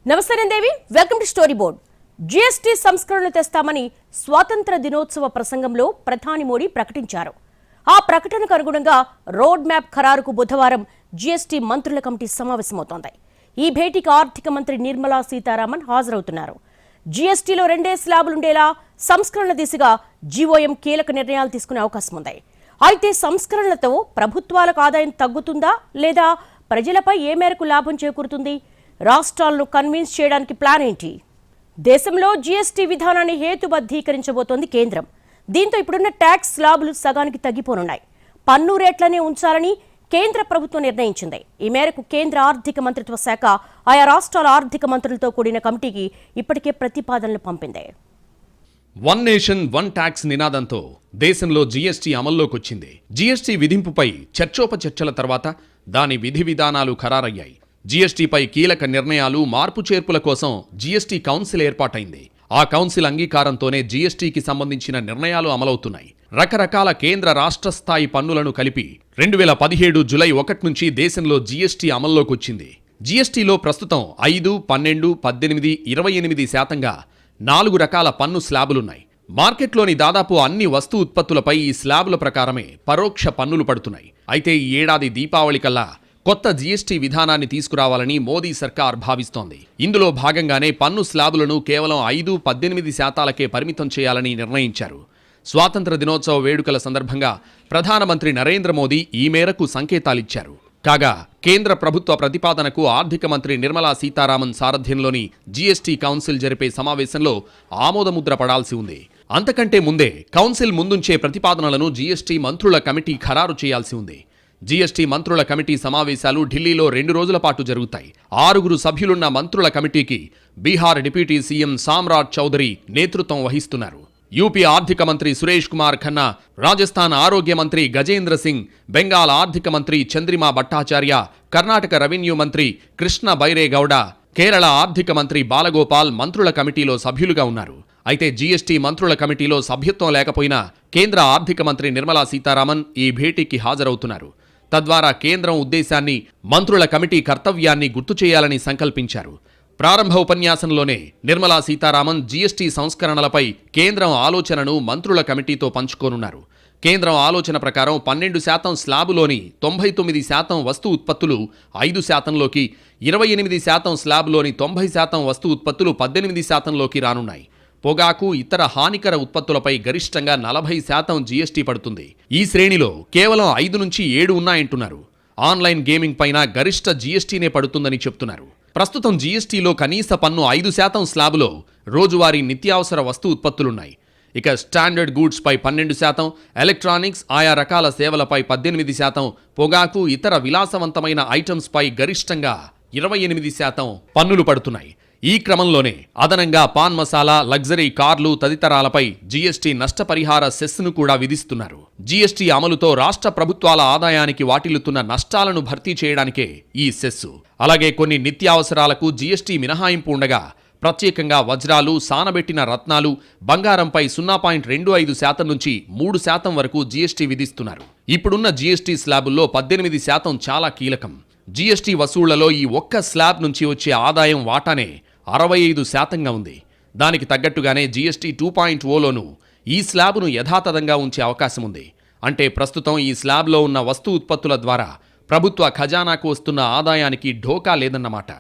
నమస్తే Devi, welcome to story board. GST సంస్కరణలు తెస్తామని స్వాతంత్ర దినోత్సవ ప్రసంగంలో ప్రధాని మోడీ ప్రకటించారు. ఆ ప్రకటనకు అనుగుణంగా రోడ్ మ్యాప్ ఖరారుకు బుధవారం జీఎస్టీ మంత్రుల కమిటీ సమావేశమవుతోంది. ఈ భేటీకి ఆర్థిక మంత్రి నిర్మలా సీతారామన్ హాజరవుతున్నారు. జీఎస్టీలో 2 స్లాబులుండేలా సంస్కరణల దిశగా జీఓఎం కీలక నిర్ణయాలు తీసుకునే అవకాశం ఉంది. అయితే సంస్కరణలతో ప్రభుత్వాలకు ఆదాయం తగ్గుతుందా లేదా ప్రజలపై ఏ మేరకు లాభం చేకూరుతుంది? రాష్ట్రాలను కన్విన్స్ చేయడానికి ప్లాన్ ఏంటి? దేశంలో జీఎస్టీ విధానాన్ని హేతుబద్ధీకరించబోతోంది కేంద్రం. దీంతో ఇప్పుడున్న ట్యాక్స్ స్లాబులు సగానికి తగ్గిపోనున్నాయి. పన్ను రేట్లనే ఉంచాలని కేంద్ర ప్రభుత్వం నిర్ణయించింది. ఈ మేరకు కేంద్ర ఆర్థిక మంత్రిత్వ శాఖ ఆయా రాష్ట్రాల ఆర్థిక మంత్రులతో కూడిన కమిటీకి ఇప్పటికే ప్రతిపాదనలు పంపింది. వన్ నేషన్ వన్ ట్యాక్స్ నినాదంతో దేశంలో జీఎస్టీ అమల్లోకొచ్చింది. జీఎస్టీ విధింపుపై చర్చోపచర్చల తర్వాత దాని విధి విధానాలు ఖరారయ్యాయి. జీఎస్టీపై కీలక నిర్ణయాలు, మార్పు చేర్పుల కోసం జీఎస్టీ కౌన్సిల్ ఏర్పాటైంది. ఆ కౌన్సిల్ అంగీకారంతోనే జీఎస్టీకి సంబంధించిన నిర్ణయాలు అమలవుతున్నాయి. రకరకాల కేంద్ర రాష్ట్ర స్థాయి పన్నులను కలిపి 2017 జూలై 1 నుంచి దేశంలో జీఎస్టీ అమల్లోకొచ్చింది. జీఎస్టీలో ప్రస్తుతం 5, 12, 18, 28% 4 రకాల పన్ను స్లాబులున్నాయి. మార్కెట్లోని దాదాపు అన్ని వస్తు ఉత్పత్తులపై ఈ స్లాబుల ప్రకారమే పరోక్ష పన్నులు పడుతున్నాయి. అయితే ఈ ఏడాది దీపావళి కల్లా కొత్త జీఎస్టీ విధానాన్ని తీసుకురావాలని మోదీ సర్కార్ భావిస్తోంది. ఇందులో భాగంగానే పన్ను స్లాబులను కేవలం 5, 18% పరిమితం చేయాలని నిర్ణయించారు. స్వాతంత్ర దినోత్సవ వేడుకల సందర్భంగా ప్రధానమంత్రి నరేంద్ర మోదీ ఈ మేరకు సంకేతాలిచ్చారు. కాగా కేంద్ర ప్రభుత్వ ప్రతిపాదనకు ఆర్థిక మంత్రి నిర్మలా సీతారామన్ సారథ్యంలోని జీఎస్టీ కౌన్సిల్ జరిపే సమావేశంలో ఆమోదముద్ర పడాల్సి ఉంది. అంతకంటే ముందే కౌన్సిల్ ముందుంచే ప్రతిపాదనలను జీఎస్టీ మంత్రుల కమిటీ ఖరారు చేయాల్సి ఉంది. జీఎస్టీ మంత్రుల కమిటీ సమావేశాలు ఢిల్లీలో 2 రోజుల పాటు జరుగుతాయి. 6 సభ్యులున్న మంత్రుల కమిటీకి బీహార్ డిప్యూటీ సీఎం సామ్రాట్ చౌదరి నేతృత్వం వహిస్తున్నారు. యూపీ ఆర్థిక మంత్రి సురేష్ కుమార్ ఖన్నా, రాజస్థాన్ ఆరోగ్య మంత్రి గజేంద్ర సింగ్, బెంగాల్ ఆర్థిక మంత్రి చంద్రిమా భట్టాచార్య, కర్ణాటక రెవెన్యూ మంత్రి కృష్ణ బైరేగౌడ, కేరళ ఆర్థిక మంత్రి బాలగోపాల్ మంత్రుల కమిటీలో సభ్యులుగా ఉన్నారు. అయితే జీఎస్టీ మంత్రుల కమిటీలో సభ్యత్వం లేకపోయినా కేంద్ర ఆర్థిక మంత్రి నిర్మలా సీతారామన్ ఈ భేటీకి హాజరవుతున్నారు. తద్వారా కేంద్రం ఉద్దేశాన్ని, మంత్రుల కమిటీ కర్తవ్యాన్ని గుర్తు చేయాలని సంకల్పించారు. ప్రారంభ ఉపన్యాసంలోనే నిర్మలా సీతారామన్ జీఎస్టీ సంస్కరణలపై కేంద్రం ఆలోచనను మంత్రుల కమిటీతో పంచుకోనున్నారు. కేంద్రం ఆలోచన ప్రకారం 12% స్లాబులోని 99% వస్తు ఉత్పత్తులు 5%లోకి, 28% స్లాబులోని 90% వస్తు ఉత్పత్తులు 18%లోకి రానున్నాయి. పొగాకు, ఇతర హానికర ఉత్పత్తులపై గరిష్టంగా 40% జీఎస్టీ పడుతుంది. ఈ శ్రేణిలో కేవలం 5 నుంచి 7 ఉన్నాయంటున్నారు. ఆన్లైన్ గేమింగ్ పైన గరిష్ట జీఎస్టీనే పడుతుందని చెప్తున్నారు. ప్రస్తుతం జీఎస్టీలో కనీస పన్ను 5% స్లాబులో రోజువారీ నిత్యావసర వస్తు ఉత్పత్తులున్నాయి. ఇక స్టాండర్డ్ గూడ్స్ పై 12%, ఎలక్ట్రానిక్స్, ఆయా రకాల సేవలపై 18%, పొగాకు, ఇతర విలాసవంతమైన ఐటమ్స్ పై గరిష్టంగా 28% పన్నులు పడుతున్నాయి. ఈ క్రమంలోనే అదనంగా పాన్ మసాలా, లగ్జరీ కార్లు తదితరాలపై జీఎస్టీ నష్టపరిహార సెస్ను కూడా విధిస్తున్నారు. జీఎస్టీ అమలుతో రాష్ట్ర ప్రభుత్వాల ఆదాయానికి వాటిల్లుతున్న నష్టాలను భర్తీ చేయడానికే ఈ సెస్సు. అలాగే కొన్ని నిత్యావసరాలకు జీఎస్టీ మినహాయింపు ఉండగా ప్రత్యేకంగా వజ్రాలు, సానబెట్టిన రత్నాలు, బంగారంపై 0.25% నుంచి 3% వరకు జీఎస్టీ విధిస్తున్నారు. ఇప్పుడున్న జీఎస్టీ స్లాబుల్లో 18% చాలా కీలకం. జీఎస్టీ వసూళ్లలో ఈ ఒక్క స్లాబ్ నుంచి వచ్చే ఆదాయం వాటానే 65%గా ఉంది. దానికి తగ్గట్టుగానే జీఎస్టీ 2.0లోనూ ఈ స్లాబును యథాతథంగా ఉంచే అవకాశం ఉంది. అంటే ప్రస్తుతం ఈ స్లాబ్లో ఉన్న వస్తు ఉత్పత్తుల ద్వారా ప్రభుత్వ ఖజానాకు వస్తున్న ఆదాయానికి ఢోకా లేదన్నమాట.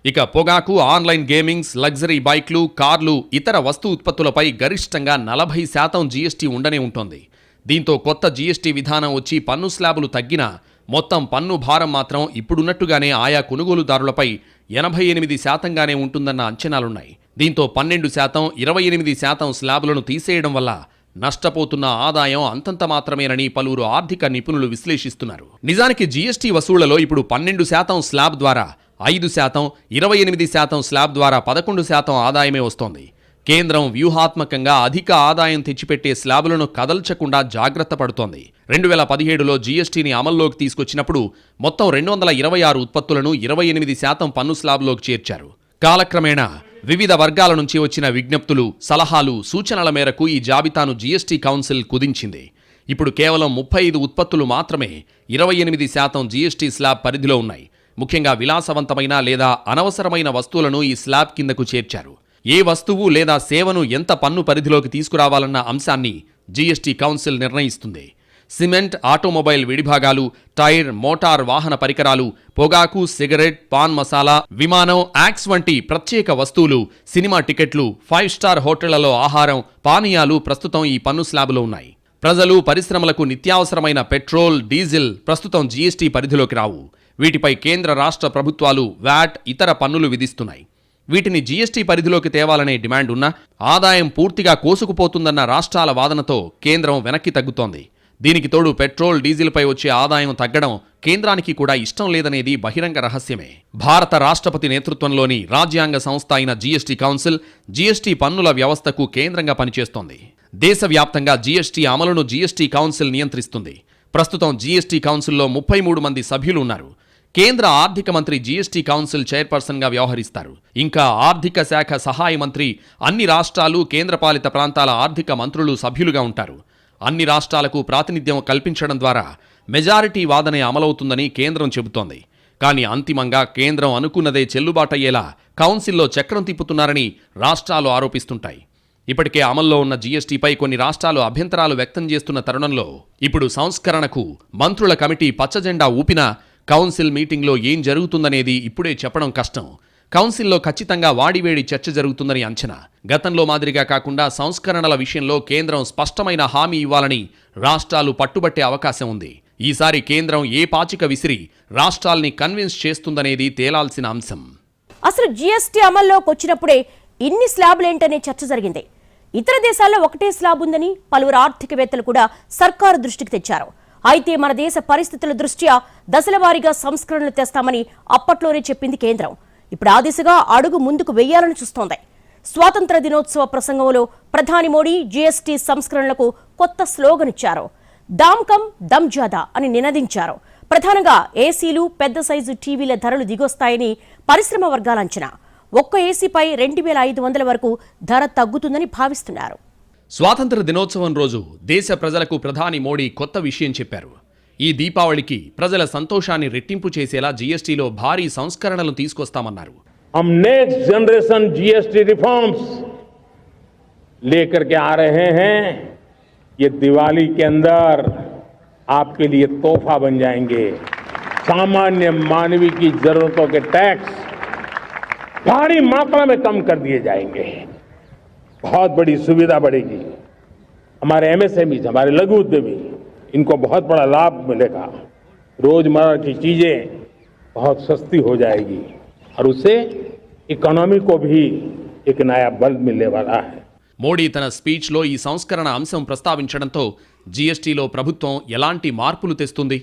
ఇక పొగాకు, ఆన్లైన్ గేమింగ్స్, లగ్జరీ బైక్లు, కార్లు, ఇతర వస్తు ఉత్పత్తులపై గరిష్టంగా 40% జీఎస్టీ ఉండనే ఉంటుంది. దీంతో కొత్త జీఎస్టీ విధానం వచ్చి పన్ను స్లాబులు తగ్గినా మొత్తం పన్ను భారం మాత్రం ఇప్పుడున్నట్టుగానే ఆయా కొనుగోలుదారులపై 88%గానే ఉంటుందన్న అంచనాలున్నాయి. దీంతో 12%, 28% స్లాబులను తీసేయడం వల్ల నష్టపోతున్న ఆదాయం అంతంత మాత్రమేనని పలువురు ఆర్థిక నిపుణులు విశ్లేషిస్తున్నారు. నిజానికి జీఎస్టీ వసూళ్లలో ఇప్పుడు 12% స్లాబ్ ద్వారా 5%, 28% స్లాబ్ ద్వారా 11% ఆదాయమే వస్తోంది. కేంద్రం వ్యూహాత్మకంగా అధిక ఆదాయం తెచ్చిపెట్టే స్లాబులను కదల్చకుండా జాగ్రత్త పడుతోంది. 2017లో జీఎస్టీని అమల్లోకి తీసుకొచ్చినప్పుడు మొత్తం 226 ఉత్పత్తులను 28% పన్ను స్లాబులోకి చేర్చారు. కాలక్రమేణా వివిధ వర్గాల నుంచి వచ్చిన విజ్ఞప్తులు, సలహాలు, సూచనల మేరకు ఈ జాబితాను జీఎస్టీ కౌన్సిల్ కుదించింది. ఇప్పుడు కేవలం 35 ఉత్పత్తులు మాత్రమే 28% జీఎస్టీ స్లాబ్ పరిధిలో ఉన్నాయి. ముఖ్యంగా విలాసవంతమైన లేదా అనవసరమైన వస్తువులను ఈ స్లాబ్ కిందకు చేర్చారు. ఏ వస్తువు లేదా సేవను ఎంత పన్ను పరిధిలోకి తీసుకురావాలన్న అంశాన్ని జీఎస్టీ కౌన్సిల్ నిర్ణయిస్తుంది. సిమెంట్, ఆటోమొబైల్ విడిభాగాలు, టైర్, మోటార్ వాహన పరికరాలు, పొగాకు, సిగరెట్, పాన్ మసాలా, విమానం, యాక్స్ వంటి ప్రత్యేక వస్తువులు, సినిమా టికెట్లు, 5 స్టార్ హోటళ్లలో ఆహారం, పానీయాలు ప్రస్తుతం ఈ పన్ను స్లాబులో ఉన్నాయి. ప్రజలు, పరిశ్రమలకు నిత్యావసరమైన పెట్రోల్, డీజిల్ ప్రస్తుతం జీఎస్టీ పరిధిలోకి రావు. వీటిపై కేంద్ర రాష్ట్ర ప్రభుత్వాలు వ్యాట్, ఇతర పన్నులు విధిస్తున్నాయి. వీటిని జీఎస్టీ పరిధిలోకి తేవాలనే డిమాండ్ ఉన్నా ఆదాయం పూర్తిగా కోసుకుపోతుందన్న రాష్ట్రాల వాదనతో కేంద్రం వెనక్కి తగ్గుతోంది. దీనికి తోడు పెట్రోల్, డీజిల్పై వచ్చే ఆదాయం తగ్గడం కేంద్రానికి కూడా ఇష్టం లేదనేది బహిరంగ రహస్యమే. భారత రాష్ట్రపతి నేతృత్వంలోని రాజ్యాంగ సంస్థ అయిన జీఎస్టీ కౌన్సిల్ జీఎస్టీ పన్నుల వ్యవస్థకు కేంద్రంగా పనిచేస్తోంది. దేశవ్యాప్తంగా జీఎస్టీ అమలును జీఎస్టీ కౌన్సిల్ నియంత్రిస్తుంది. ప్రస్తుతం జీఎస్టీ కౌన్సిల్లో 33 మంది సభ్యులు ఉన్నారు. కేంద్ర ఆర్థిక మంత్రి జీఎస్టీ కౌన్సిల్ చైర్పర్సన్గా వ్యవహరిస్తారు. ఇంకా ఆర్థిక శాఖ సహాయ మంత్రి, అన్ని రాష్ట్రాలు, కేంద్రపాలిత ప్రాంతాల ఆర్థిక మంత్రులు సభ్యులుగా ఉంటారు. అన్ని రాష్ట్రాలకు ప్రాతినిధ్యం కల్పించడం ద్వారా మెజారిటీ వాదనే అమలవుతుందని కేంద్రం చెబుతోంది. కానీ అంతిమంగా కేంద్రం అనుకున్నదే చెల్లుబాటయ్యేలా కౌన్సిల్లో చక్రం తిప్పుతున్నారని రాష్ట్రాలు ఆరోపిస్తుంటాయి. ఇప్పటికే అమల్లో ఉన్న జీఎస్టీపై కొన్ని రాష్ట్రాలు అభ్యంతరాలు వ్యక్తం చేస్తున్న తరుణంలో ఇప్పుడు సంస్కరణకు మంత్రుల కమిటీ పచ్చజెండా ఊపినా కౌన్సిల్ మీటింగ్లో ఏం జరుగుతుందనేది ఇప్పుడే చెప్పడం కష్టం. కౌన్సిల్లో ఖచ్చితంగా వాడివేడి చర్చ జరుగుతుందని అంచనా. గతంలో మాదిరిగా కాకుండా సంస్కరణల విషయంలో కేంద్రం స్పష్టమైన హామీ ఇవ్వాలని రాష్ట్రాలు పట్టుబట్టే అవకాశం ఉంది. ఈసారి కేంద్రం ఏ పాచిక విసిరి రాష్ట్రాల్ని కన్విన్స్ చేస్తుందనేది తేలాల్సిన అంశం. అసలు జీఎస్టీ అమల్లోకి వచ్చినప్పుడే ఇన్ని స్లాబులేంటనే చర్చ జరిగింది. ఇతర దేశాల్లో ఒకటే స్లాబ్ ఉందని పలువురు ఆర్థికవేత్తలు కూడా సర్కారు దృష్టికి తెచ్చారు. అయితే మన దేశ పరిస్థితుల దృష్ట్యా దశలవారీగా సంస్కరణలు తెస్తామని అప్పట్లోనే చెప్పింది కేంద్రం. ఇప్పుడు ఆ దిశగా అడుగు ముందుకు వెయ్యాలని చూస్తోంది. స్వాతంత్ర దినోత్సవ ప్రసంగంలో ప్రధాని మోడీ జీఎస్టీ సంస్కరణలకు కొత్త స్లోగన్ ఇచ్చారు. దామ్ కమ్ దమ్ జాదా అని నినదించారు. ప్రధానంగా ఏసీలు, పెద్ద సైజు టీవీల ధరలు దిగొస్తాయని పరిశ్రమ వర్గాల అంచనా. ఒక్క ఏసీపై 2500 వరకు ధర తగ్గుతుందని భావిస్తున్నారు. స్వాతంత్ర దినోత్సవం రోజు దేశ ప్రజలకు ప్రధాని మోడీ కొత్త విషయం చెప్పారు. ఈ దీపావళికి ప్రజల సంతోషాన్ని రెట్టింపు చేసేలా జీఎస్టీలో భారీ సంస్కరణలు తీసుకొస్తామన్నారు. हम नेक्स्ट जनरेशन जीएसटी रिफॉर्म्स लेकर के आ रहे हैं. ये दिवाली के अंदर आपके लिए तोहफा बन जाएंगे. सामान्य मानवीय की जरूरतों के टैक्स भारी मात्रा में कम कर दिए जाएंगे. बहुत बड़ी सुविधा बढ़ेगी. हमारे एमएसएमई, हमारे लघु उद्यमी, इनको बहुत बड़ा लाभ मिलेगा. रोजमर्रा की चीजें बहुत सस्ती हो जाएगी और उससे इकोनॉमी को भी एक नया बल मिलने वाला है. మోడీ తన స్పీచ్లో ఈ సంస్కరణ అంశం ప్రస్తావించడంతో జీఎస్టీలో ప్రభుత్వం ఎలాంటి మార్పులు తెస్తుంది,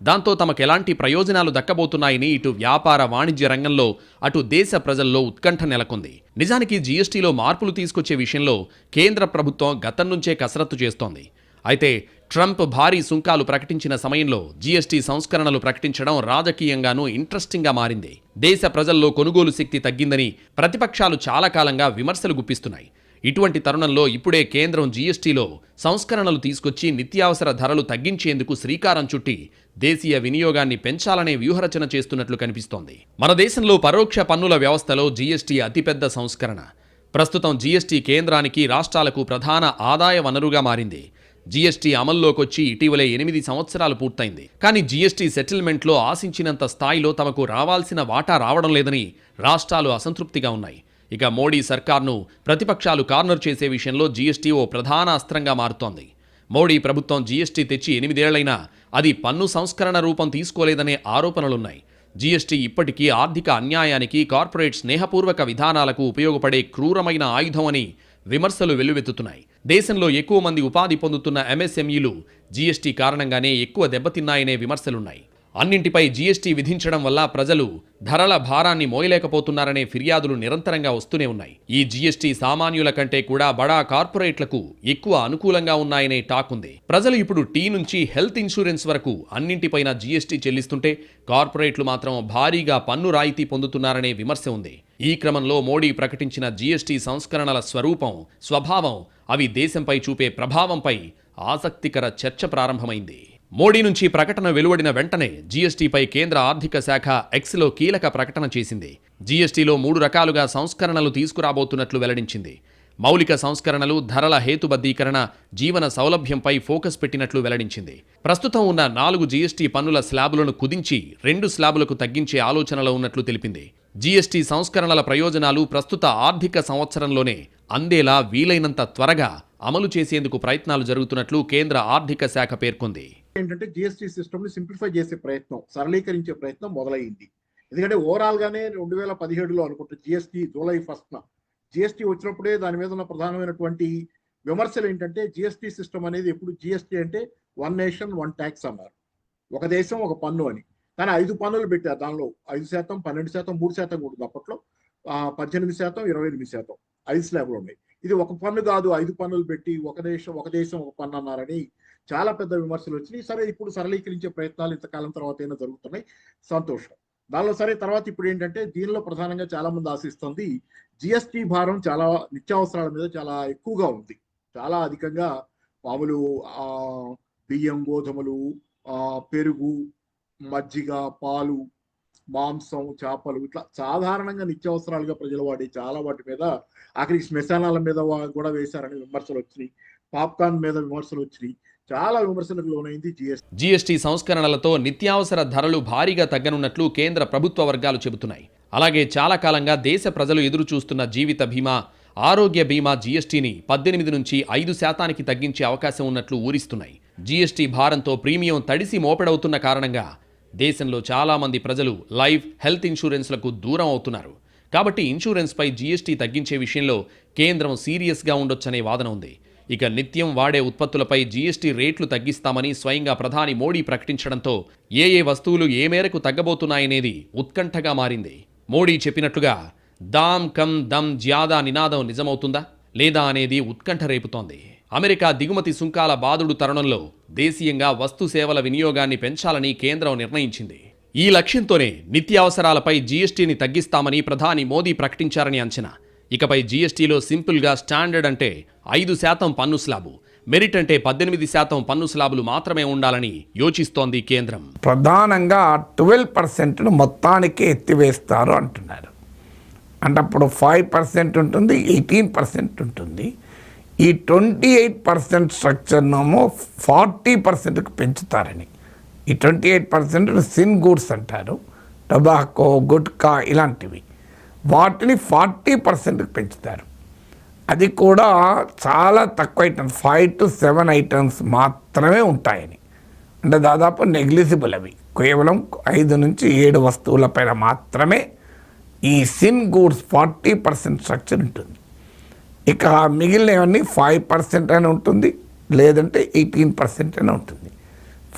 దాంతో తమకు ఎలాంటి ప్రయోజనాలు దక్కబోతున్నాయని ఇటు వ్యాపార వాణిజ్య రంగంలో అటు దేశ ప్రజల్లో ఉత్కంఠ నెలకొంది. నిజానికి జీఎస్టీలో మార్పులు తీసుకొచ్చే విషయంలో కేంద్ర ప్రభుత్వం గతం నుంచే కసరత్తు చేస్తోంది. అయితే ట్రంప్ భారీ సుంకాలు ప్రకటించిన సమయంలో జీఎస్టీ సంస్కరణలు ప్రకటించడం రాజకీయంగానూ ఇంట్రెస్టింగ్గా మారింది. దేశ ప్రజల్లో కొనుగోలు శక్తి తగ్గిందని ప్రతిపక్షాలు చాలా కాలంగా విమర్శలు గుప్పిస్తున్నాయి. ఇటువంటి తరుణంలో ఇప్పుడే కేంద్రం జీఎస్టీలో సంస్కరణలు తీసుకొచ్చి నిత్యావసర ధరలు తగ్గించేందుకు శ్రీకారం చుట్టి దేశీయ వినియోగాన్ని పెంచాలనే వ్యూహరచన చేస్తున్నట్లు కనిపిస్తోంది. మన దేశంలో పరోక్ష పన్నుల వ్యవస్థలో జీఎస్టీ అతిపెద్ద సంస్కరణ. ప్రస్తుతం జీఎస్టీ కేంద్రానికి, రాష్ట్రాలకు ప్రధాన ఆదాయ వనరుగా మారింది. జీఎస్టీ అమల్లోకొచ్చి ఇటీవలే 8 సంవత్సరాలు పూర్తయింది. కానీ జీఎస్టీ సెటిల్మెంట్లో ఆశించినంత స్థాయిలో తమకు రావాల్సిన వాటా రావడం లేదని రాష్ట్రాలు అసంతృప్తిగా ఉన్నాయి. ఇక మోడీ సర్కార్ను ప్రతిపక్షాలు కార్నర్ చేసే విషయంలో జీఎస్టీ ఓ ప్రధాన అస్త్రంగా మారుతోంది. మోడీ ప్రభుత్వం జీఎస్టీ తెచ్చి 8 ఏళ్లైనా అది పన్ను సంస్కరణ రూపం తీసుకోలేదనే ఆరోపణలున్నాయి. జీఎస్టీ ఇప్పటికీ ఆర్థిక అన్యాయానికి, కార్పొరేట్ స్నేహపూర్వక విధానాలకు ఉపయోగపడే క్రూరమైన ఆయుధం అని విమర్శలు వెల్లువెత్తుతున్నాయి. దేశంలో ఎక్కువ మంది ఉపాధి పొందుతున్న ఎంఎస్ఎంఈలు జీఎస్టీ కారణంగానే ఎక్కువ దెబ్బతిన్నాయనే విమర్శలున్నాయి. అన్నింటిపై జీఎస్టీ విధించడం వల్ల ప్రజలు ధరల భారాన్ని మోయలేకపోతున్నారనే ఫిర్యాదులు నిరంతరంగా వస్తూనే ఉన్నాయి. ఈ జీఎస్టీ సామాన్యుల కంటే కూడా బడా కార్పొరేట్లకు ఎక్కువ అనుకూలంగా ఉన్నాయనే టాక్ ఉంది. ప్రజలు ఇప్పుడు టీ నుంచి హెల్త్ ఇన్సూరెన్స్ వరకు అన్నింటిపైన జీఎస్టీ చెల్లిస్తుంటే కార్పొరేట్లు మాత్రం భారీగా పన్ను రాయితీ పొందుతున్నారనే విమర్శ ఉంది. ఈ క్రమంలో మోడీ ప్రకటించిన జీఎస్టీ సంస్కరణల స్వరూపం, స్వభావం, అవి దేశంపై చూపే ప్రభావంపై ఆసక్తికర చర్చ ప్రారంభమైంది. మోడీ నుంచి ప్రకటన వెలువడిన వెంటనే జీఎస్టీపై కేంద్ర ఆర్థిక శాఖ ఎక్స్లో కీలక ప్రకటన చేసింది. జీఎస్టీలో 3 రకాలుగా సంస్కరణలు తీసుకురాబోతున్నట్లు వెల్లడించింది. మౌలిక సంస్కరణలు, ధరల హేతుబద్ధీకరణ, జీవన సౌలభ్యంపై ఫోకస్ పెట్టినట్లు వెల్లడించింది. ప్రస్తుతం ఉన్న 4 జీఎస్టీ పన్నుల స్లాబులను కుదించి 2 స్లాబులకు తగ్గించే ఆలోచనలో ఉన్నట్లు తెలిపింది. జీఎస్టీ సంస్కరణల ప్రయోజనాలు ప్రస్తుత ఆర్థిక సంవత్సరంలోనే అందేలా వీలైనంత త్వరగా అమలు చేసేందుకు ప్రయత్నాలు జరుగుతున్నట్లు కేంద్ర ఆర్థిక శాఖ పేర్కొంది. ఏంటంటే జిఎస్టీ సిస్టమ్ ని సింప్లిఫై చేసే ప్రయత్నం, సరళీకరించే ప్రయత్నం మొదలైంది. ఎందుకంటే ఓవరాల్ గానే 2017లో అనుకుంటే జిఎస్టీ జూలై 1న జిఎస్టీ వచ్చినప్పుడే దాని మీద ఉన్న ప్రధానమైనటువంటి విమర్శలు ఏంటంటే జిఎస్టీ సిస్టమ్ అనేది ఎప్పుడు జిఎస్టీ అంటే 1 నేషన్ 1 ట్యాక్స్ అన్నారు, ఒక దేశం ఒక పన్ను అని. కానీ 5 పన్నులు పెట్టారు. దానిలో 5%, 12%, 3% ఉంటుంది. అప్పట్లో 18%, 28%, 5 స్లాబ్లు ఉన్నాయి. ఇది ఒక పన్ను కాదు, 5 పన్నులు పెట్టి ఒక దేశం ఒక పన్ను అన్నారని చాలా పెద్ద విమర్శలు వచ్చినాయి. సరే, ఇప్పుడు సరళీకరించే ప్రయత్నాలు ఇంతకాలం తర్వాత అయినా జరుగుతున్నాయి, సంతోషం. దానిలో సరే తర్వాత ఇప్పుడు ఏంటంటే దీనిలో ప్రధానంగా చాలా మంది ఆశిస్తుంది జిఎస్టీ భారం చాలా నిత్యావసరాల మీద చాలా ఎక్కువగా ఉంది. చాలా అధికంగా మామూలు బియ్యం, గోధుమలు, పెరుగు, మజ్జిగ, పాలు, మాంసం, చేపలు, ఇట్లా సాధారణంగా నిత్యావసరాలుగా ప్రజలు వాడే చాలా వాటి మీద, ఆఖరికి శ్మశానాల మీద కూడా వేశారని విమర్శలు వచ్చినాయి. పాప్కార్న్ మీద విమర్శలు వచ్చినాయి. చాలా విమర్శలకు లోనైంది జీఎస్టీ సంస్కరణలతో నిత్యావసర ధరలు భారీగా తగ్గనున్నట్లు కేంద్ర ప్రభుత్వ వర్గాలు చెబుతున్నాయి. అలాగే చాలా కాలంగా దేశ ప్రజలు ఎదురు చూస్తున్న జీవిత బీమా, ఆరోగ్య బీమా జీఎస్టీని 18 నుంచి 5% తగ్గించే అవకాశం ఉన్నట్లు ఊరిస్తున్నాయి. జీఎస్టీ భారంతో ప్రీమియం తడిసి మోపెడవుతున్న కారణంగా దేశంలో చాలా మంది ప్రజలు లైఫ్, హెల్త్ ఇన్సూరెన్స్లకు దూరం అవుతున్నారు. కాబట్టి ఇన్సూరెన్స్పై జీఎస్టీ తగ్గించే విషయంలో కేంద్రం సీరియస్గా ఉండొచ్చనే వాదన ఉంది. ఇక నిత్యం వాడే ఉత్పత్తులపై జీఎస్టీ రేట్లు తగ్గిస్తామని స్వయంగా ప్రధాని మోడీ ప్రకటించడంతో ఏ వస్తువులు ఏ మేరకు తగ్గబోతున్నాయనేది ఉత్కంఠగా మారింది. మోడీ చెప్పినట్లుగా దామ్ కమ్ దమ్ జ్యాదా నినాదం నిజమవుతుందా లేదా అనేది ఉత్కంఠ రేపుతోంది. అమెరికా దిగుమతి సుంకాల బాదుడు తరుణంలో దేశీయంగా వస్తు సేవల వినియోగాన్ని పెంచాలని కేంద్రం నిర్ణయించింది. ఈ లక్ష్యంతోనే నిత్యావసరాలపై జీఎస్టీని తగ్గిస్తామని ప్రధాని మోదీ ప్రకటించారని అంచనా. ఇకపై జీఎస్టీలో సింపుల్గా స్టాండర్డ్ అంటే 5% పన్ను స్లాబు, మెరిట్ అంటే 18% పన్ను స్లాబులు మాత్రమే ఉండాలని యోచిస్తోంది కేంద్రం. ప్రధానంగా 12% మొత్తానికే ఎత్తివేస్తారు అంటున్నారు. అంటే అప్పుడు 5% ఉంటుంది, 18% ఉంటుంది. ఈ 28% స్ట్రక్చర్నేమో 40%కి పెంచుతారని. ఈ 28% సిన్ గూడ్స్ అంటారు, టొబాకో, గుట్కా ఇలాంటివి. వాటిని 40%కి పెంచుతారు. అది కూడా చాలా తక్కువ ఐటమ్స్, 5 to 7 ఐటమ్స్ మాత్రమే ఉంటాయని. అంటే దాదాపు నెగ్లిజిబుల్. అవి కేవలం 5 నుంచి 7 వస్తువులపైన మాత్రమే ఈ సిన్ గూడ్స్ 40% స్ట్రక్చర్ ఉంటుంది. ఇక మిగిలినవన్నీ 5% అని ఉంటుంది, లేదంటే 18% అని ఉంటుంది.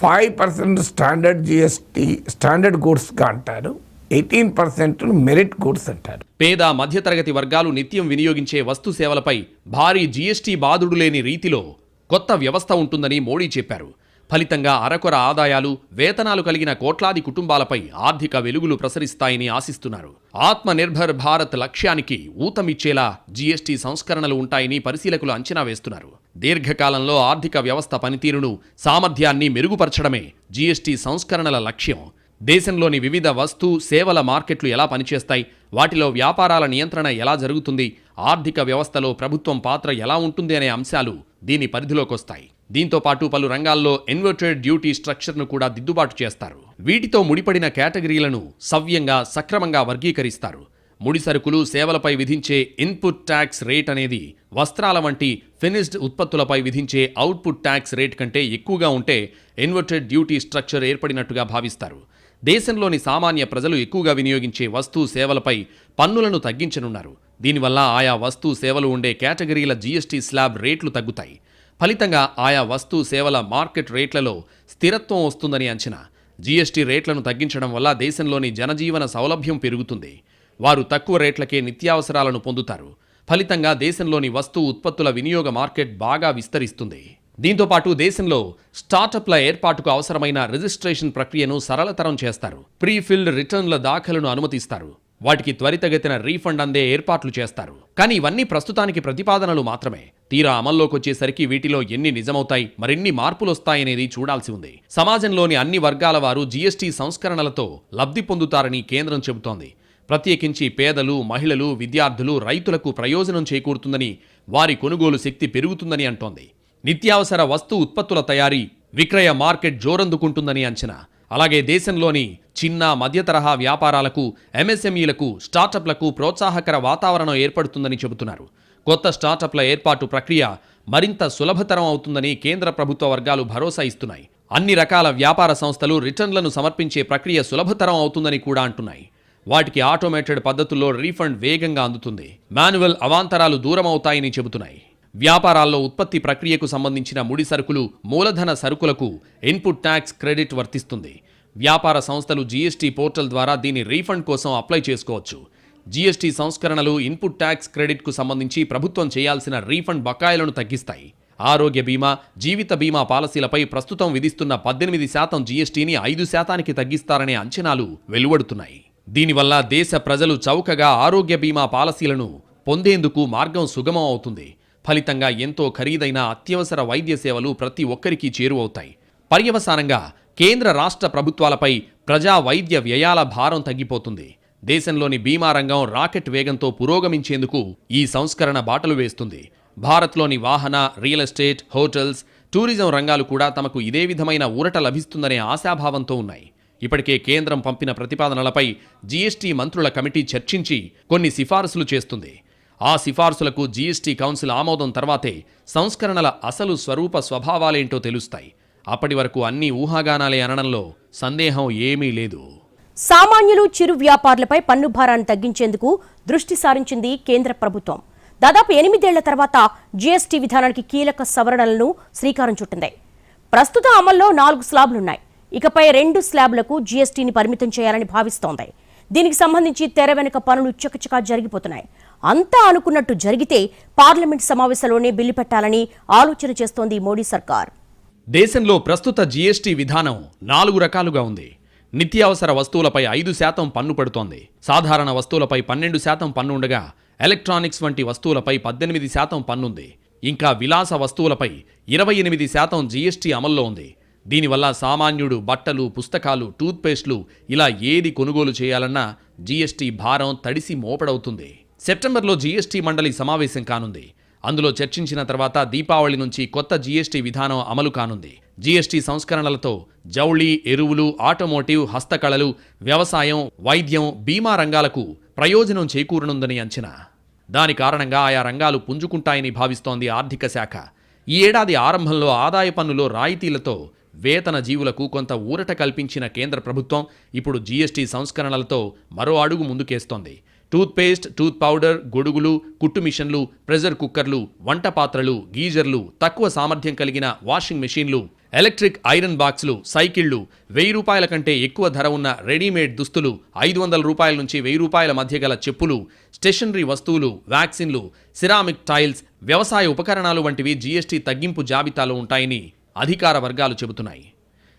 5% స్టాండర్డ్ జిఎస్టీ, స్టాండర్డ్ గూడ్స్గా అంటారు. 18% మెరిట్ గూడ్స్ అంటారు. పేద మధ్యతరగతి వర్గాలు నిత్యం వినియోగించే వస్తు సేవలపై భారీ జీఎస్టీ బాదుడు లేని రీతిలో కొత్త వ్యవస్థ ఉంటుందని మోడీ చెప్పారు. ఫలితంగా అరకొర ఆదాయాలు, వేతనాలు కలిగిన కోట్లాది కుటుంబాలపై ఆర్థిక వెలుగులు ప్రసరిస్తాయని ఆశిస్తున్నారు. ఆత్మ నిర్భర్ భారత్ లక్ష్యానికి ఊతమిచ్చేలా జీఎస్టీ సంస్కరణలు ఉంటాయని పరిశీలకులు అంచనా వేస్తున్నారు. దీర్ఘకాలంలో ఆర్థిక వ్యవస్థ పనితీరును, సామర్థ్యాన్ని మెరుగుపరచడమే జీఎస్టీ సంస్కరణల లక్ష్యం. దేశంలోని వివిధ వస్తు సేవల మార్కెట్లు ఎలా పనిచేస్తాయి, వాటిలో వ్యాపారాల నియంత్రణ ఎలా జరుగుతుంది, ఆర్థిక వ్యవస్థలో ప్రభుత్వం పాత్ర ఎలా ఉంటుంది అనే అంశాలు దీని పరిధిలోకొస్తాయి. దీంతో పాటు పలు రంగాల్లో ఇన్వర్టెడ్ డ్యూటీ స్ట్రక్చర్ను కూడా దిద్దుబాటు చేస్తారు. వీటితో ముడిపడిన కేటగిరీలను సవ్యంగా, సక్రమంగా వర్గీకరిస్తారు. ముడి సరుకులు, సేవలపై విధించే ఇన్పుట్ ట్యాక్స్ రేట్ అనేది వస్త్రాల వంటి ఫినిష్డ్ ఉత్పత్తులపై విధించే అవుట్పుట్ ట్యాక్స్ రేట్ కంటే ఎక్కువగా ఉంటే ఇన్వర్టెడ్ డ్యూటీ స్ట్రక్చర్ ఏర్పడినట్టుగా భావిస్తారు. దేశంలోని సామాన్య ప్రజలు ఎక్కువగా వినియోగించే వస్తు సేవలపై పన్నులను తగ్గించనున్నారు. దీనివల్ల ఆయా వస్తు సేవలు ఉండే కేటగిరీల జీఎస్టీ స్లాబ్ రేట్లు తగ్గుతాయి. ఫలితంగా ఆయా వస్తు సేవల మార్కెట్ రేట్లలో స్థిరత్వం వస్తుందని అంచనా. జీఎస్టీ రేట్లను తగ్గించడం వల్ల దేశంలోని జనజీవన సౌలభ్యం పెరుగుతుంది. వారు తక్కువ రేట్లకే నిత్యావసరాలను పొందుతారు. ఫలితంగా దేశంలోని వస్తు ఉత్పత్తుల వినియోగ మార్కెట్ బాగా విస్తరిస్తుంది. దీంతోపాటు దేశంలో స్టార్టప్ల ఏర్పాటుకు అవసరమైన రిజిస్ట్రేషన్ ప్రక్రియను సరళతరం చేస్తారు. ప్రీఫిల్డ్ రిటర్న్ల దాఖలను అనుమతిస్తారు. వాటికి త్వరితగతిన రీఫండ్ అందే ఏర్పాట్లు చేస్తారు. కానీ ఇవన్నీ ప్రస్తుతానికి ప్రతిపాదనలు మాత్రమే. తీరా అమల్లోకొచ్చేసరికి వీటిలో ఎన్ని నిజమవుతాయి, మరిన్ని మార్పులొస్తాయనేది చూడాల్సి ఉంది. సమాజంలోని అన్ని వర్గాల వారు జీఎస్టీ సంస్కరణలతో లబ్ధి పొందుతారని కేంద్రం చెబుతోంది. ప్రత్యేకించి పేదలు, మహిళలు, విద్యార్థులు, రైతులకు ప్రయోజనం చేకూరుతుందని, వారి కొనుగోలు శక్తి పెరుగుతుందని అంటోంది. నిత్యావసర వస్తు ఉత్పత్తుల తయారీ, విక్రయ మార్కెట్ జోరందుకుంటుందని అంచనా. అలాగే దేశంలోని చిన్న మధ్యతరహా వ్యాపారాలకు, ఎంఎస్ఎంఈలకు, స్టార్టప్లకు ప్రోత్సాహకర వాతావరణం ఏర్పడుతుందని చెబుతున్నారు. కొత్త స్టార్టప్ల ఏర్పాటు ప్రక్రియ మరింత సులభతరం అవుతుందని కేంద్ర ప్రభుత్వ వర్గాలు భరోసా ఇస్తున్నాయి. అన్ని రకాల వ్యాపార సంస్థలు రిటర్న్లను సమర్పించే ప్రక్రియ సులభతరం అవుతుందని కూడా అంటున్నాయి. వాటికి ఆటోమేటెడ్ పద్ధతుల్లో రీఫండ్ వేగంగా అందుతుంది. మాన్యువల్ అవాంతరాలు దూరం అవుతాయని చెబుతున్నాయి. వ్యాపారాల్లో ఉత్పత్తి ప్రక్రియకు సంబంధించిన ముడి సరుకులు, మూలధన సరుకులకు ఇన్పుట్ ట్యాక్స్ క్రెడిట్ వర్తిస్తుంది. వ్యాపార సంస్థలు జీఎస్టీ పోర్టల్ ద్వారా దీని రీఫండ్ కోసం అప్లై చేసుకోవచ్చు. జీఎస్టీ సంస్కరణలు ఇన్పుట్ ట్యాక్స్ క్రెడిట్కు సంబంధించి ప్రభుత్వం చేయాల్సిన రీఫండ్ బకాయిలను తగ్గిస్తాయి. ఆరోగ్య బీమా, జీవిత బీమా పాలసీలపై ప్రస్తుతం విధిస్తున్న 18% జీఎస్టీని 5% తగ్గిస్తారనే అంచనాలు వెలువడుతున్నాయి. దీనివల్ల దేశ ప్రజలు చౌకగా ఆరోగ్య బీమా పాలసీలను పొందేందుకు మార్గం సుగమం అవుతుంది. ఫలితంగా ఎంతో ఖరీదైన అత్యవసర వైద్య సేవలు ప్రతి ఒక్కరికి చేరువవుతాయి. పర్యవసానంగా కేంద్ర రాష్ట్ర ప్రభుత్వాలపై ప్రజా వైద్య వ్యయాల భారం తగ్గిపోతుంది. దేశంలోని బీమా రంగం రాకెట్ వేగంతో పురోగమించేందుకు ఈ సంస్కరణ బాటలు వేస్తుంది. భారత్లోని వాహన, రియల్ ఎస్టేట్, హోటల్స్, టూరిజం రంగాలు కూడా తమకు ఇదే విధమైన ఊరట లభిస్తుందనే ఆశాభావంతో ఉన్నాయి. ఇప్పటికే కేంద్రం పంపిన ప్రతిపాదనలపై జీఎస్టీ మంత్రుల కమిటీ చర్చించి కొన్ని సిఫారసులు చేస్తుంది. ఆ సిఫార్సులకు జీఎస్టీ కౌన్సిల్ ఆమోదం తర్వాతే సంస్కరణల అసలు స్వరూప స్వభావాలేంటో తెలుస్తాయి. అప్పటి వరకు అన్ని ఊహాగానాలే అనడంలో సందేహం ఏమీ లేదు. సామాన్యులు, చిరు వ్యాపారులపై పన్ను భారాన్ని తగ్గించేందుకు దృష్టి సారించింది కేంద్ర ప్రభుత్వం. దాదాపు 8 ఏళ్ల తర్వాత జీఎస్టీ విధానానికి కీలక సవరణలను శ్రీకారం చుట్టింది. ప్రస్తుతం అమల్లో 4 స్లాబ్లున్నాయి. ఇకపై 2 స్లాబ్లకు జీఎస్టీని పరిమితం చేయాలని భావిస్తోంది. దీనికి సంబంధించి తెర వెనుక పనులు చకచకా జరిగిపోతున్నాయి. అంతా అనుకున్నట్టు జరిగితే పార్లమెంట్ సమావేశంలోనే బిల్లు పెట్టాలని ఆలోచన చేస్తోంది మోడీ సర్కార్. దేశంలో ప్రస్తుత జీఎస్టీ విధానం 4 రకాలుగా ఉంది. నిత్యావసర వస్తువులపై 5% పన్ను పడుతోంది. సాధారణ వస్తువులపై 12% పన్ను ఉండగా, ఎలక్ట్రానిక్స్ వంటి వస్తువులపై 18% పన్నుంది. ఇంకా విలాస వస్తువులపై 28% జీఎస్టీ అమల్లో ఉంది. దీనివల్ల సామాన్యుడు బట్టలు, పుస్తకాలు, టూత్పేస్ట్లు ఇలా ఏది కొనుగోలు చేయాలన్నా జీఎస్టీ భారం తడిసి మోపడవుతుంది. సెప్టెంబర్లో జీఎస్టీ మండలి సమావేశం కానుంది. అందులో చర్చించిన తర్వాత దీపావళి నుంచి కొత్త జీఎస్టీ విధానం అమలు కానుంది. జీఎస్టీ సంస్కరణలతో జౌళి, ఎరువులు, ఆటోమోటివ్, హస్తకళలు, వ్యవసాయం, వైద్యం, బీమా రంగాలకు ప్రయోజనం చేకూరనుందని అంచనా. దాని కారణంగా ఆయా రంగాలు పుంజుకుంటాయని భావిస్తోంది ఆర్థిక శాఖ. ఈ ఏడాది ఆరంభంలో ఆదాయ పన్నులో రాయితీలతో వేతన జీవులకు కొంత ఊరట కల్పించిన కేంద్ర ప్రభుత్వం ఇప్పుడు జీఎస్టీ సంస్కరణలతో మరో అడుగు ముందుకేస్తోంది. టూత్పేస్ట్, టూత్ పౌడర్, గొడుగులు, కుట్టు మిషన్లు, ప్రెషర్ కుక్కర్లు, వంట పాత్రలు, గీజర్లు, తక్కువ సామర్థ్యం కలిగిన వాషింగ్ మెషీన్లు, ఎలక్ట్రిక్ ఐరన్ బాక్సులు, సైకిళ్లు, 1000 రూపాయల కంటే ఎక్కువ ధర ఉన్న రెడీమేడ్ దుస్తులు, 500 రూపాయల నుంచి 1000 రూపాయల మధ్య గల చెప్పులు, స్టేషనరీ వస్తువులు, వ్యాక్సిన్లు, సిరామిక్ టైల్స్, వ్యవసాయ ఉపకరణాలు వంటివి జీఎస్టీ తగ్గింపు జాబితాలో ఉంటాయని అధికార వర్గాలు చెబుతున్నాయి.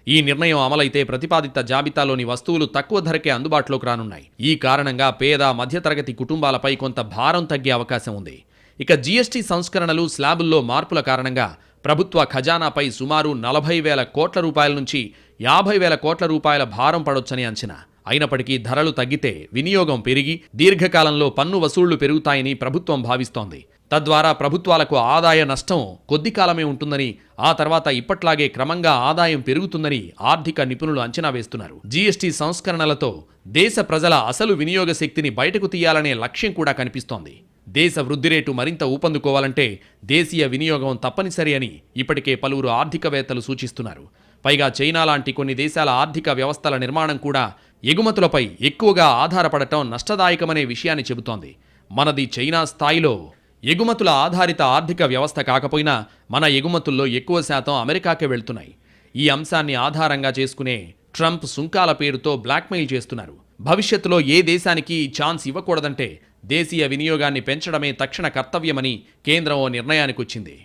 ఈ నిర్ణయం అమలైతే ప్రతిపాదిత జాబితాలోని వస్తువులు తక్కువ ధరకే అందుబాటులోకి రానున్నాయి. ఈ కారణంగా పేద, మధ్యతరగతి కుటుంబాలపై కొంత భారం తగ్గే అవకాశం ఉంది. ఇక జీఎస్టీ సంస్కరణలు, స్లాబుల్లో మార్పుల కారణంగా ప్రభుత్వ ఖజానాపై సుమారు 40,000 కోట్ల రూపాయల నుంచి 50,000 కోట్ల రూపాయల భారం పడొచ్చని అంచనా. అయినప్పటికీ ధరలు తగ్గితే వినియోగం పెరిగి దీర్ఘకాలంలో పన్ను వసూళ్లు పెరుగుతాయని ప్రభుత్వం భావిస్తోంది. తద్వారా ప్రభుత్వాలకు ఆదాయ నష్టం కొద్ది కాలమే ఉంటుందని, ఆ తర్వాత ఇప్పట్లాగే క్రమంగా ఆదాయం పెరుగుతుందని ఆర్థిక నిపుణులు అంచనా వేస్తున్నారు. జీఎస్టీ సంస్కరణలతో దేశ ప్రజల అసలు వినియోగ శక్తిని బయటకు తీయాలనే లక్ష్యం కూడా కనిపిస్తోంది. దేశ వృద్ధి రేటు మరింత ఊపందుకోవాలంటే దేశీయ వినియోగం తప్పనిసరి అని ఇప్పటికే పలువురు ఆర్థికవేత్తలు సూచిస్తున్నారు. పైగా చైనా లాంటి కొన్ని దేశాల ఆర్థిక వ్యవస్థల నిర్మాణం కూడా ఎగుమతులపై ఎక్కువగా ఆధారపడటం నష్టదాయకమనే విషయాన్ని చెబుతోంది. మనది చైనా స్థాయిలో ఎగుమతుల ఆధారిత ఆర్థిక వ్యవస్థ కాకపోయినా మన ఎగుమతుల్లో ఎక్కువ శాతం అమెరికాకే వెళ్తున్నాయి. ఈ అంశాన్ని ఆధారంగా చేసుకునే ట్రంప్ సుంకాల పేరుతో బ్లాక్మెయిల్ చేస్తున్నారు. భవిష్యత్తులో ఏ దేశానికి ఛాన్స్ ఇవ్వకూడదంటే దేశీయ వినియోగాన్ని పెంచడమే తక్షణ కర్తవ్యమని కేంద్రం ఓ నిర్ణయానికి వచ్చింది.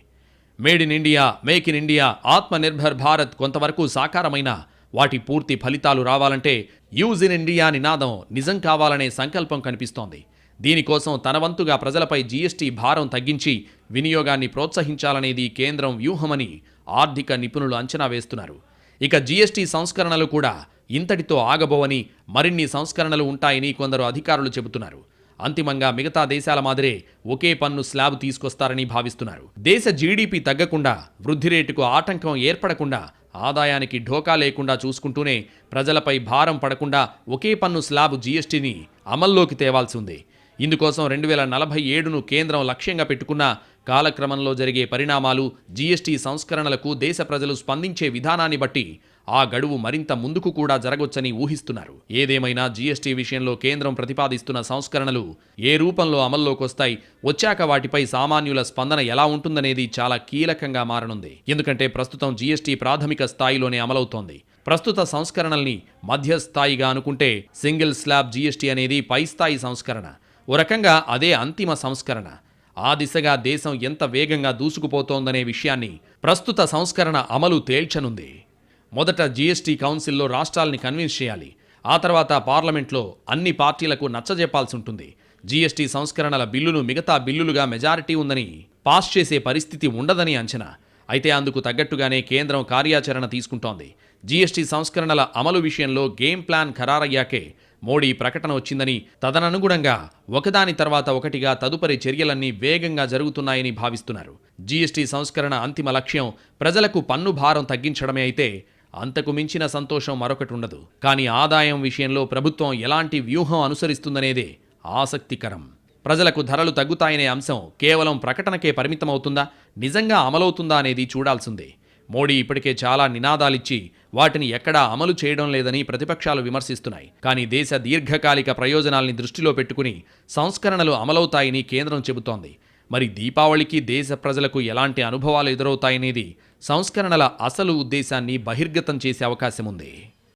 Made in India, make in India, Atmanirbhar Bharat కొంతవరకు సాకారమైన వాటి పూర్తి ఫలితాలు రావాలంటే యూజ్ ఇన్ ఇండియా నినాదం నిజం కావాలనే సంకల్పం కనిపిస్తోంది. దీనికోసం తన వంతుగా ప్రజలపై జీఎస్టీ భారం తగ్గించి వినియోగాన్ని ప్రోత్సహించాలనేది కేంద్రం వ్యూహమని ఆర్థిక నిపుణులు అంచనా వేస్తున్నారు. ఇక జీఎస్టీ సంస్కరణలు కూడా ఇంతటితో ఆగబోవని, మరిన్ని సంస్కరణలు ఉంటాయని కొందరు అధికారులు చెబుతున్నారు. అంతిమంగా మిగతా దేశాల మాదిరే ఒకే పన్ను స్లాబ్ తీసుకొస్తారని భావిస్తున్నారు. దేశ జీడీపీ తగ్గకుండా, వృద్ధి రేటుకు ఆటంకం ఏర్పడకుండా, ఆదాయానికి ఢోకా లేకుండా చూసుకుంటూనే ప్రజలపై భారం పడకుండా ఒకే పన్ను స్లాబ్ జీఎస్టీని అమల్లోకి తేవాల్సి ఉంది. ఇందుకోసం 2047ను కేంద్రం లక్ష్యంగా పెట్టుకున్న కాలక్రమంలో జరిగే పరిణామాలు, జీఎస్టీ సంస్కరణలకు దేశ ప్రజలు స్పందించే విధానాన్ని బట్టి ఆ గడువు మరింత ముందుకు కూడా జరగొచ్చని ఊహిస్తున్నారు. ఏదేమైనా జీఎస్టీ విషయంలో కేంద్రం ప్రతిపాదిస్తున్న సంస్కరణలు ఏ రూపంలో అమల్లోకొస్తాయి, వచ్చాక వాటిపై సామాన్యుల స్పందన ఎలా ఉంటుందనేది చాలా కీలకంగా మారనుంది. ఎందుకంటే ప్రస్తుతం జీఎస్టీ ప్రాథమిక స్థాయిలోనే అమలవుతోంది. ప్రస్తుత సంస్కరణల్ని మధ్యస్థాయిగా అనుకుంటే సింగిల్ స్లాబ్ జీఎస్టీ అనేది పై స్థాయి సంస్కరణ. ఓ రకంగా అదే అంతిమ సంస్కరణ. ఆ దిశగా దేశం ఎంత వేగంగా దూసుకుపోతోందనే విషయాన్ని ప్రస్తుత సంస్కరణ అమలు తేల్చనుంది. మొదట జీఎస్టీ కౌన్సిల్లో రాష్ట్రాల్ని కన్విన్స్ చేయాలి. ఆ తర్వాత పార్లమెంట్లో అన్ని పార్టీలకు నచ్చజెప్పాల్సి ఉంటుంది. జీఎస్టీ సంస్కరణల బిల్లును మిగతా బిల్లులుగా మెజారిటీ ఉందని పాస్ చేసే పరిస్థితి ఉండదని అంచనా. అయితే అందుకు తగ్గట్టుగానే కేంద్రం కార్యాచరణ తీసుకుంటోంది. జీఎస్టీ సంస్కరణల అమలు విషయంలో గేమ్ ప్లాన్ ఖరారయ్యాకే మోడీ ప్రకటన వచ్చిందని, తదననుగుణంగా ఒకదాని తర్వాత ఒకటిగా తదుపరి చర్యలన్నీ వేగంగా జరుగుతున్నాయని భావిస్తున్నారు. జీఎస్టీ సంస్కరణ అంతిమ లక్ష్యం ప్రజలకు పన్ను భారం తగ్గించడమే అయితే అంతకు మించిన సంతోషం మరొకటి ఉండదు. కానీ ఆదాయం విషయంలో ప్రభుత్వం ఎలాంటి వ్యూహం అనుసరిస్తుందనేదే ఆసక్తికరం. ప్రజలకు ధరలు తగ్గుతాయనే అంశం కేవలం ప్రకటనకే పరిమితమవుతుందా, నిజంగా అమలవుతుందా అనేది చూడాల్సిందే. మోడీ ఇప్పటికే చాలా నినాదాలిచ్చి వాటిని ఎక్కడా అమలు చేయడం లేదని ప్రతిపక్షాలు విమర్శిస్తున్నాయి. కానీ దేశ దీర్ఘకాలిక ప్రయోజనాల్ని దృష్టిలో పెట్టుకుని సంస్కరణలు అమలవుతాయని కేంద్రం చెబుతోంది. మరి దీపావళికి దేశ ప్రజలకు ఎలాంటి అనుభవాలు ఎదురవుతాయనేది సంస్కరణల అసలు ఉద్దేశాన్ని బహిర్గతం చేసే అవకాశం ఉంది.